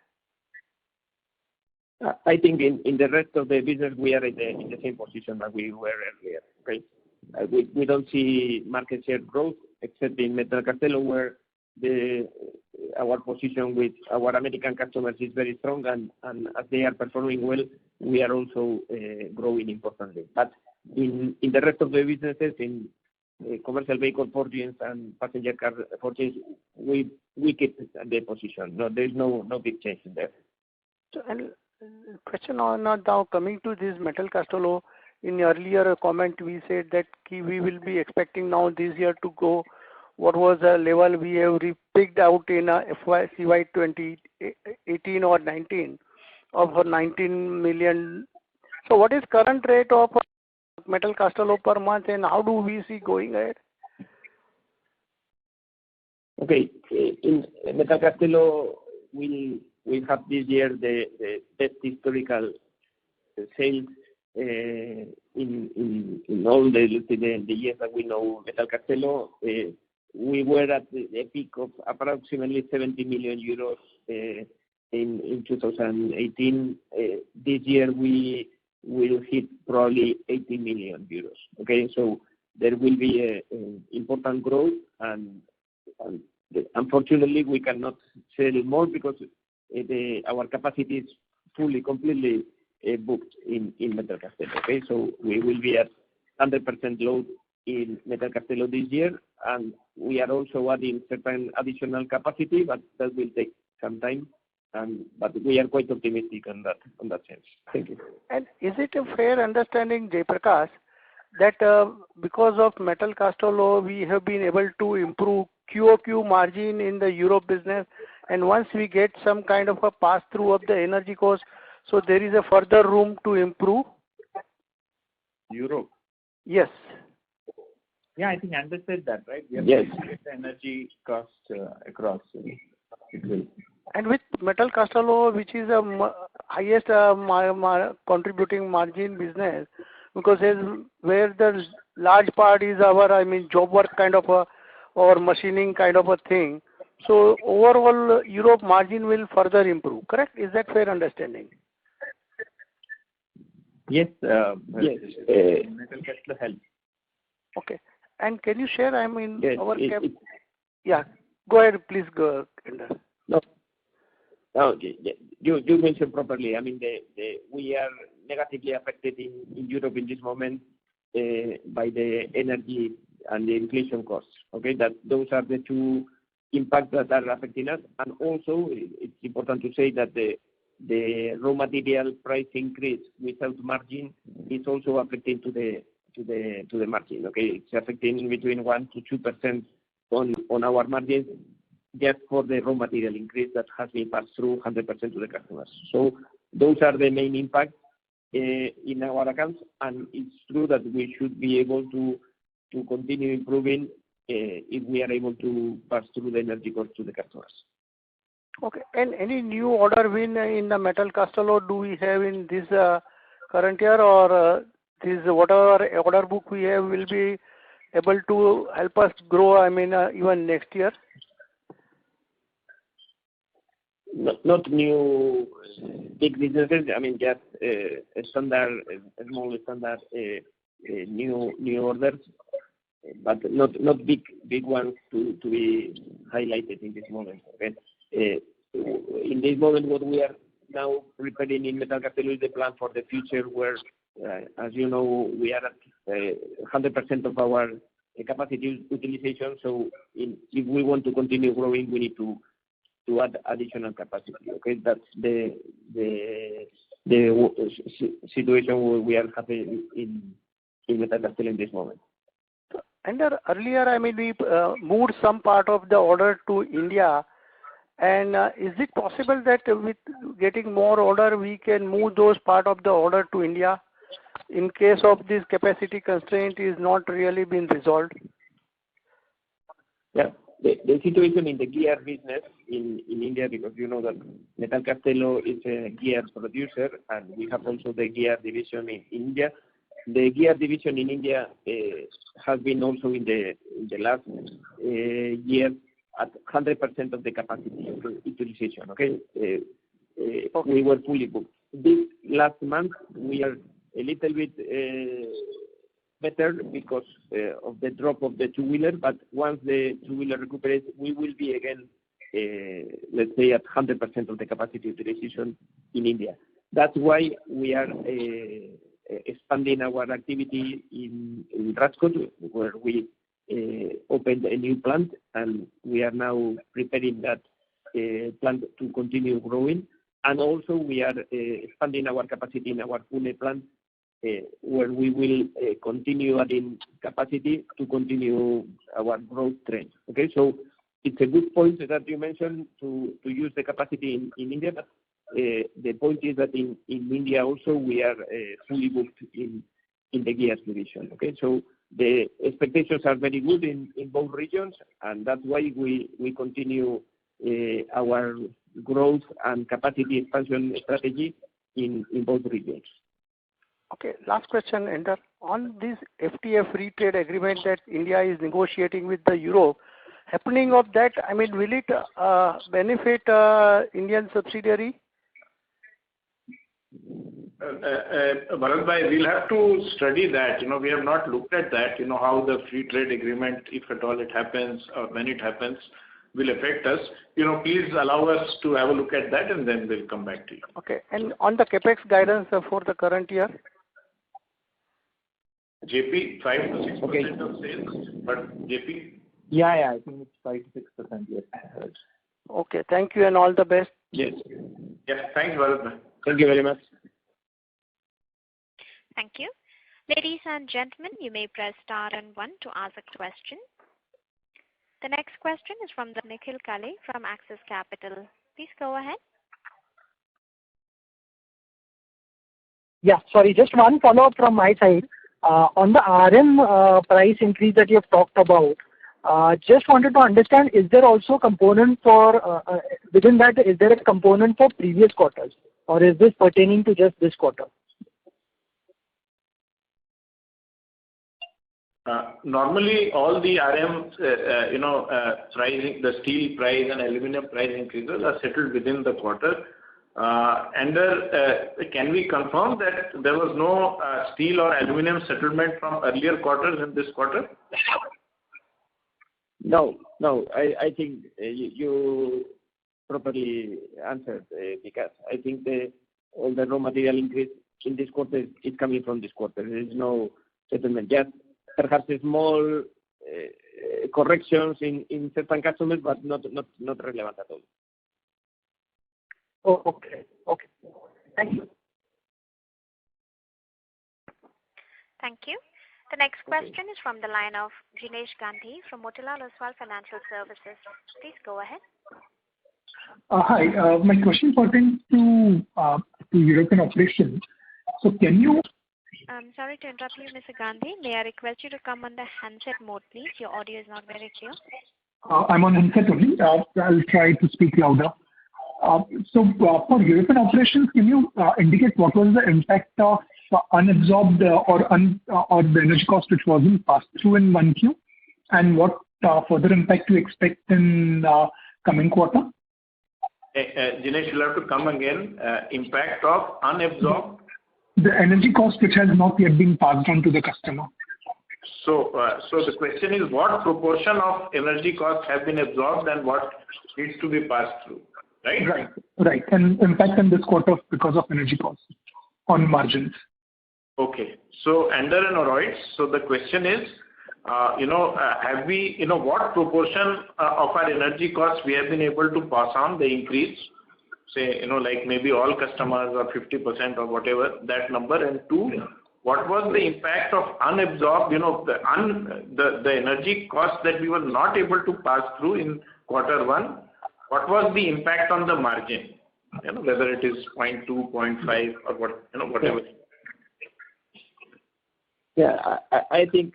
I think in the rest of the business, we are in the same position that we were earlier. Okay, we don't see market share growth except in metal cast alloy, where our position with our American customers is very strong, and as they are performing well, we are also growing importantly. But in the rest of the businesses, in commercial vehicle forgings and passenger car forgings, we keep the position. No, there is no big change in there. So, and question on now coming to this metal cast alloy, in earlier comment we said that we will be expecting now this year to go. What was the level we have picked out in CY 2018 or 19 of 19 million? So what is current rate of metal cast alloy per month, and how do we see going ahead? Okay, in metal cast alloy, we have this year the best historical sales in all the years that we know Metal Castello, we were at a peak of approximately 70 million euros in 2018. This year we will hit probably 80 million euros. Okay, so there will be an important growth, and unfortunately we cannot sell more because our capacity is completely booked in Metal Castello. Okay, so we will be at 100% load in Metal Castello this year, and we are also adding certain additional capacity, but that will take some time. But we are quite optimistic on that sense. Thank you. And is it a fair understanding, Jaiprakash, that because of Metal Castello we have been able to improve QOQ margin in the Europe business, and once we get some kind of a pass through of the energy cost, so there is a further room to improve? Europe? Yes. Yeah, I think Anders said that, right? We have Yes. to get the energy cost across. It will. And with Metal Castello, which is a highest contributing margin business, because where the large part is our, job work kind of a, or machining kind of a thing. So overall, Europe margin will further improve, correct? Is that fair understanding? Yes. Yes. Metal Castello helps. Okay. And can you share, Yes, yeah, go ahead, please go, Anders. No. Okay. You mentioned properly. We are negatively affected in Europe in this moment by the energy and the inflation costs. Okay, those are the two impacts that are affecting us. And also, it's important to say that the raw material price increase without margin is also affecting to the margin. Okay, it's affecting between 1 to 2% on our margins, just for the raw material increase that has been passed through 100% to the customers. So those are the main impacts in our accounts, and it's true that we should be able to continue improving if we are able to pass through the energy cost to the customers. Okay. And any new order win in the Metal Castello do we have in this current year, or this whatever order book we have will be able to help us grow, even next year? Not new big businesses. Just standard, small standard new orders, but not big ones to be highlighted in this moment. Okay. In this moment, what we are now preparing in Metal Castello is the plan for the future, where, as you know, we are at 100% of our capacity utilization. So if we want to continue growing, we need to add additional capacity. Okay, that's the situation where we are having in Metal Castello in this moment. And earlier, we moved some part of the order to India. And is it possible that with getting more order, we can move those part of the order to India in case of this capacity constraint is not really been resolved? Yeah. The situation in the gear business in India, because you know that Metal Castello is a gear producer, and we have also the gear division in India. The gear division in India has been also in the last year at 100% of the capacity utilization. Okay, we were fully booked. This last month we are a little bit better because of the drop of the two-wheeler, but once the two-wheeler recuperates, we will be again, let's say, at 100% of the capacity utilization in India. That's why we are expanding our activity in Rajkot, where we opened a new plant, and we are now preparing that plant to continue growing. And also we are expanding our capacity in our Pune plant, where we will continue adding capacity to continue our growth trend. Okay, so it's a good point that you mentioned to use the capacity in India, but the point is that in India also we are fully booked in the gears division. Okay, so the expectations are very good in both regions, and that's why we continue our growth and capacity expansion strategy in both regions. Okay, last question, Ender. On this FTA free trade agreement that India is negotiating with the Europe, happening of that, I mean, will it benefit Indian subsidiary? Bharat, we'll have to study that. We have not looked at that, how the free trade agreement, if at all it happens or when it happens, will affect us. Please allow us to have a look at that and then we'll come back to you. Okay. And on the capex guidance for the current year? JP, 5 to 6% of sales. But JP? Yeah, I think it's 5 to 6%. Yes. Okay. Thank you and all the best. Yes. Yes. Thanks, Bharat. Thank you very much. Thank you. Ladies and gentlemen, you may press star and 1 to ask a question. The next question is from the Nikhil Kale from Axis Capital. Please go ahead. Yeah, sorry, just one follow-up from my side. On the RM price increase that you have talked about, just wanted to understand, is there also a component for, within that, is there a component for previous quarters? Or is this pertaining to just this quarter? Normally, all the RM, pricing, the steel price and aluminum price increases are settled within the quarter. Can we confirm that there was no steel or aluminum settlement from earlier quarters in this quarter? No. I think you properly answered because I think all the raw material increase in this quarter is coming from this quarter. There is no settlement yet. Perhaps small corrections in certain customers, but not relevant at all. Oh, okay. Thank you. Thank you. The next question is from the line of Jinesh Gandhi from Motilal Oswal Financial Services. Please go ahead. Hi. My question pertains to European operations. So can you... I'm sorry to interrupt you, Mr. Gandhi. May I request you to come on the handset mode, please? Your audio is not very clear. I'm on handset only. I'll try to speak louder. So for European operations, can you indicate what was the impact of unabsorbed or the energy cost which wasn't passed through in 1Q? And what further impact you expect in coming quarter? Jinesh, you'll have to come again. Impact of unabsorbed? The energy cost which has not yet been passed on to the customer. So the question is, what proportion of energy costs have been absorbed and what needs to be passed through, right? Right. And impact in this quarter because of energy costs on margins. Okay. So under and oroids. So the question is, have we, what proportion of our energy costs we have been able to pass on the increase? Say, like maybe all customers or 50% or whatever, that number. And 2, what was the impact of unabsorbed, the energy costs that we were not able to pass through in quarter 1? What was the impact on the margin? Whether it is 0.2, 0.5 or whatever. Yeah, I think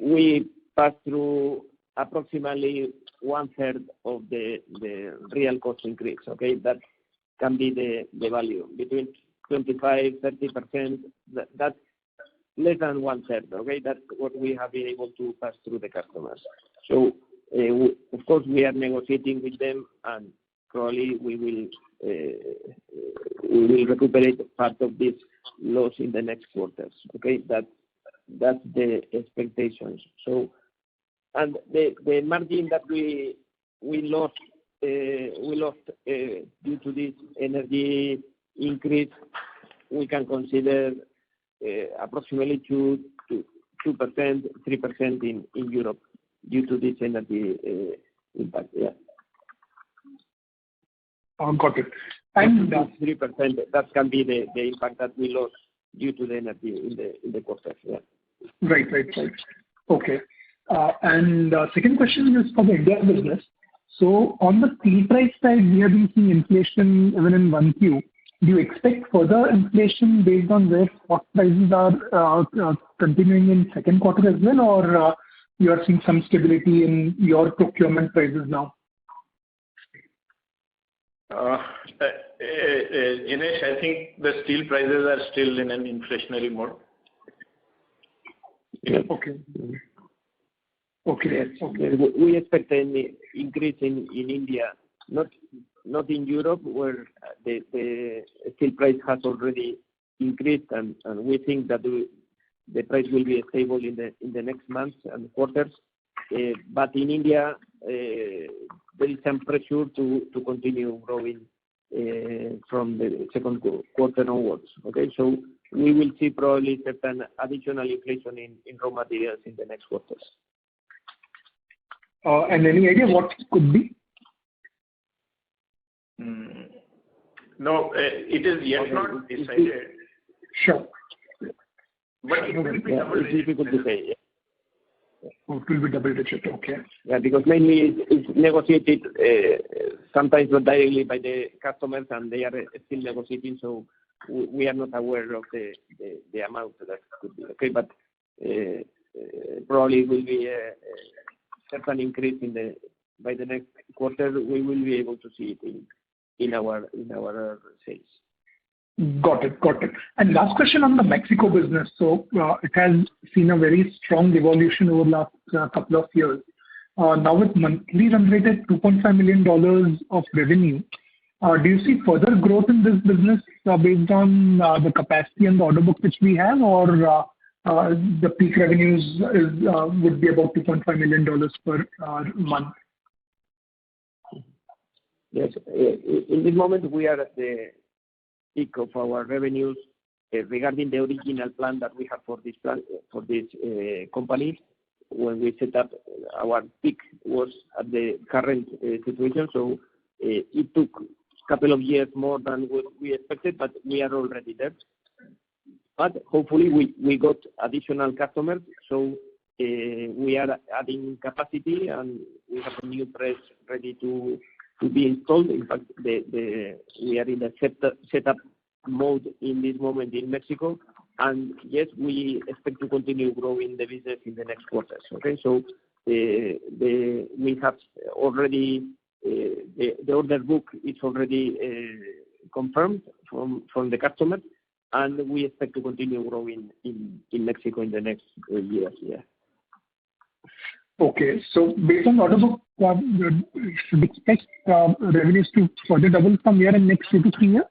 we passed through approximately 1/3 of the real cost increase. Okay, that can be the value between 25-30%. That's less than 1/3. Okay, that's what we have been able to pass through the customers. So of course we are negotiating with them, and probably we will recuperate part of this loss in the next quarters. Okay, that's the expectations. So. And the margin that we lost due to this energy increase, we can consider approximately 2%, 3% in Europe due to this energy impact. Yeah. Got it. And 3%. That can be the impact that we lost due to the energy in the quarter. Yeah. Right. Okay. And second question is for the India business. So on the steel price side, we have been seeing inflation even in 1Q. Do you expect further inflation based on where spot prices are continuing in second quarter as well, or you are seeing some stability in your procurement prices now? Jinesh, I think the steel prices are still in an inflationary mode. Okay. Okay. Yes. We expect an increase in India, not in Europe, where the steel price has already increased, and we think that the price will be stable in the next months and quarters. But in India, there is some pressure to continue growing from the second quarter onwards. Okay, so we will see probably certain additional inflation in raw materials in the next quarters. And any idea what it could be? No, it is yet not decided. Sure. But it will be it's difficult to say. Oh, it will be double digit. Okay. Yeah, because mainly it's negotiated sometimes not directly by the customers, and they are still negotiating. So we are not aware of the amount that could be. Okay, but probably will be a certain increase by the next quarter. We will be able to see it in our sales. Got it. And last question on the Mexico business. So it has seen a very strong evolution over the last couple of years. Now with monthly run rate at $2.5 million of revenue, do you see further growth in this business based on the capacity and the order book which we have, or the peak revenues would be about $2.5 million per month? Yes. In this moment, we are at the peak of our revenues regarding the original plan that we have for this company. When we set up, our peak was at the current situation. So it took a couple of years more than what we expected, but we are already there. But hopefully we got additional customers, so we are adding capacity, and we have a new press ready to be installed. In fact, we are in the setup mode in this moment in Mexico, and yes, we expect to continue growing the business in the next quarters. Okay, so we have already the order book is already confirmed from the customer, and we expect to continue growing in Mexico in the next years. Yeah. Okay, so based on order book, should we expect revenues to further double from here in next 2 to 3 years?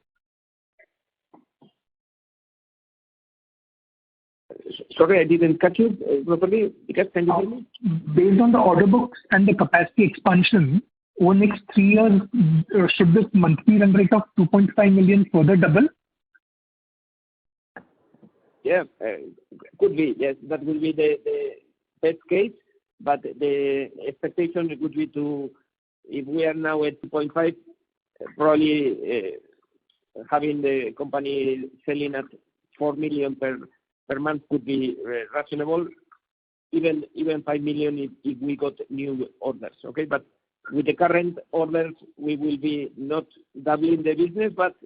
Sorry, I didn't catch you properly. Can you hear me? Based on the order books and the capacity expansion, over next 3 years, should this monthly run rate of 2.5 million further double? Yeah, could be. Yes, that will be the best case. But the expectation would be if we are now at 2.5, probably having the company selling at 4 million per month could be reasonable. Even 5 million if we got new orders. Okay, but with the current orders, we will be not doubling the business, but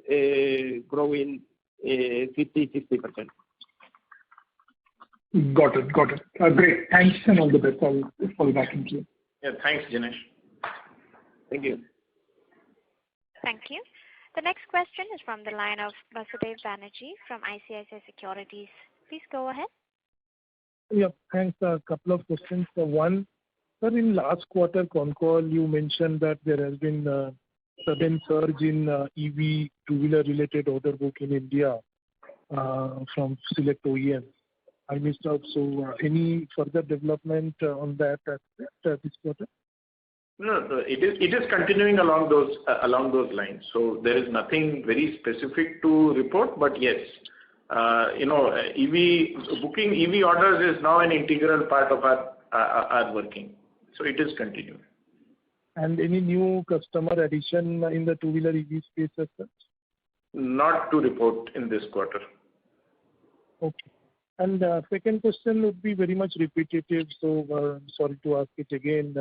growing 50-60%. Got it. Great. Thanks and all the best. I'll fall back into you. Yeah, thanks, Jinesh. Thank you. Thank you. The next question is from the line of Vasudev Banerjee from ICICI Securities. Please go ahead. Yeah, thanks. A couple of questions. One, sir, in last quarter Concall, you mentioned that there has been a sudden surge in EV two-wheeler related order book in India from select OEMs. I missed out. So any further development on that aspect this quarter? No, it is continuing along those lines. So there is nothing very specific to report, but yes, EV booking EV orders is now an integral part of our working. So it is continuing. And any new customer addition in the two-wheeler EV space as such? Not to report in this quarter. Okay. And second question would be very much repetitive, so sorry to ask it again.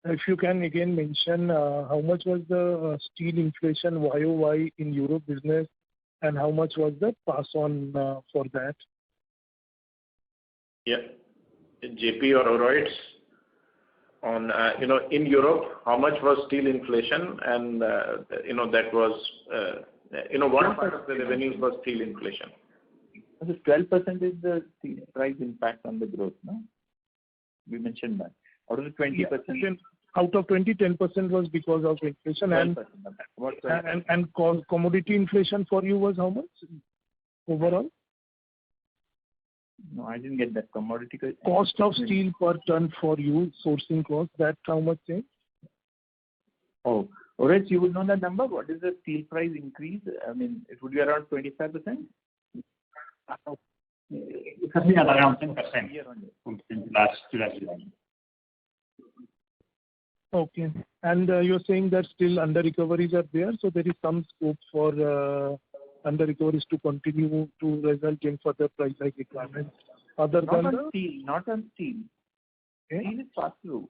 If you can again mention how much was the steel inflation YOY in Europe business, and how much was the pass on for that? Yeah. JP or Oroids? on in Europe, how much was steel inflation, and that was what part of the revenues was steel inflation? 12% is the steel price impact on the growth, no? We mentioned that. Out of the 20%. Out of 20, 10% was because of inflation. 12%. And commodity inflation for you was how much overall? No, I didn't get that. Commodity cost of steel per ton for you, sourcing cost, that how much changed? Oh, Oresh, you would know that number. What is the steel price increase? I mean, it would be around 25%. It has been at around 10% last year. Okay. And you're saying that still under recoveries are there, so there is some scope for under recoveries to continue to result in further price hike requirements. Not on steel. Okay. Steel is passed through.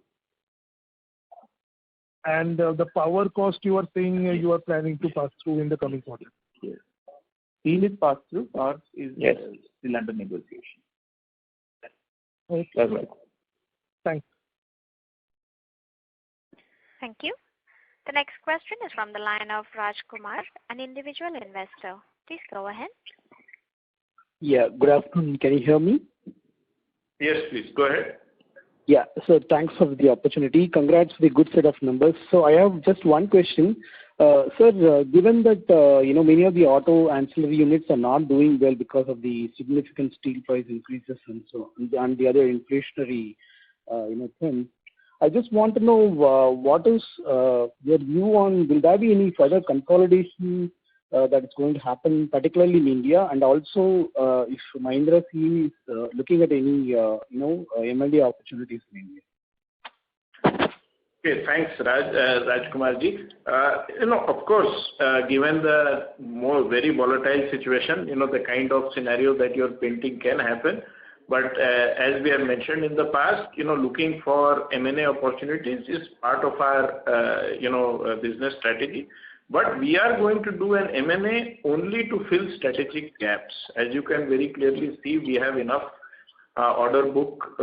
And the power cost you are saying you are planning to pass through in the coming quarter. Yes. Steel is passed through, power is still under negotiation. Okay. That's right. Thanks. Thank you. The next question is from the line of Raj Kumar, an individual investor. Please go ahead. Yeah, good afternoon. Can you hear me? Yes, please. Go ahead. Yeah, so thanks for the opportunity. Congrats for the good set of numbers. So I have just one question. Sir, given that many of the auto ancillary units are not doing well because of the significant steel price increases and so and the other inflationary things, I just want to know what is your view on, will there be any further consolidation that is going to happen, particularly in India, and also if Mahindra CIE is looking at any M&A opportunities in India? Okay, thanks, Rajkumarji. Of course, given the very volatile situation, the kind of scenario that you're painting can happen. But as we have mentioned in the past, looking for M&A opportunities is part of our, business strategy. But we are going to do an M&A only to fill strategic gaps. As you can very clearly see, we have enough order book,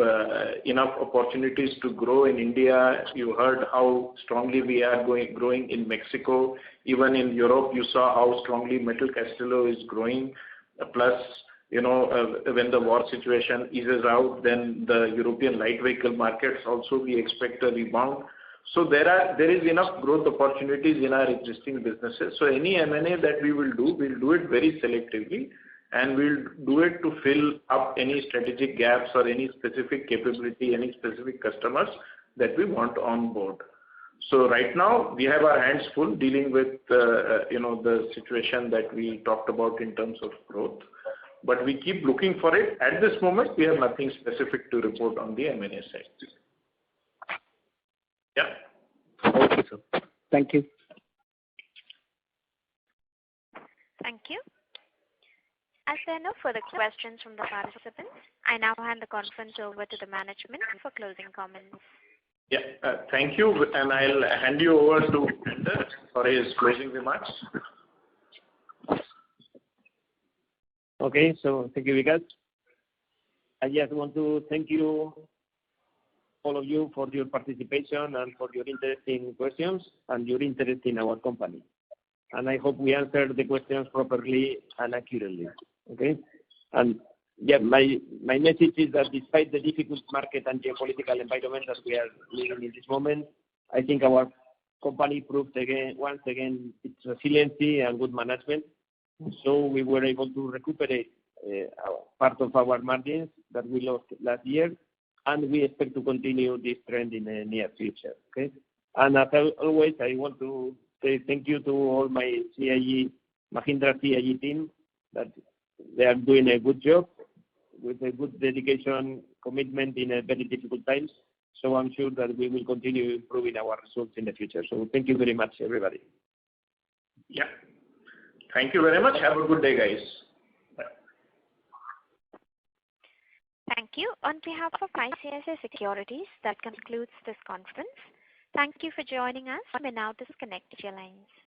enough opportunities to grow in India. You heard how strongly we are growing in Mexico. Even in Europe, you saw how strongly Metal Castillo is growing. Plus, when the war situation eases out, then the European light vehicle markets also we expect a rebound. So there is enough growth opportunities in our existing businesses. So any M&A that we will do, we'll do it very selectively, and we'll do it to fill up any strategic gaps or any specific capability, any specific customers that we want on board. So right now, we have our hands full dealing with the situation that we talked about in terms of growth. But we keep looking for it. At this moment, we have nothing specific to report on the M&A side. Yeah. Okay, sir. Thank you. Thank you. As there are no further questions from the participants, I now hand the conference over to the management for closing comments. Yeah, thank you. And I'll hand you over to Ender for his closing remarks. Okay, so thank you, Vikas. I just want to thank you, all of you, for your participation and for your interesting questions and your interest in our company. And I hope we answered the questions properly and accurately. Okay? And yeah, my message is that despite the difficult market and geopolitical environment that we are living in this moment, I think our company proved once again its resiliency and good management. So we were able to recuperate part of our margins that we lost last year, and we expect to continue this trend in the near future. Okay, and as always, I want to say thank you to all my Mahindra CIE team, that they are doing a good job with a good dedication, commitment in a very difficult times. So I'm sure that we will continue improving our results in the future. So thank you very much, everybody. Yeah. Thank you very much. Have a good day, guys. Bye. Thank you. On behalf of ICICI Securities, that concludes this conference. Thank you for joining us. You may now disconnect your lines.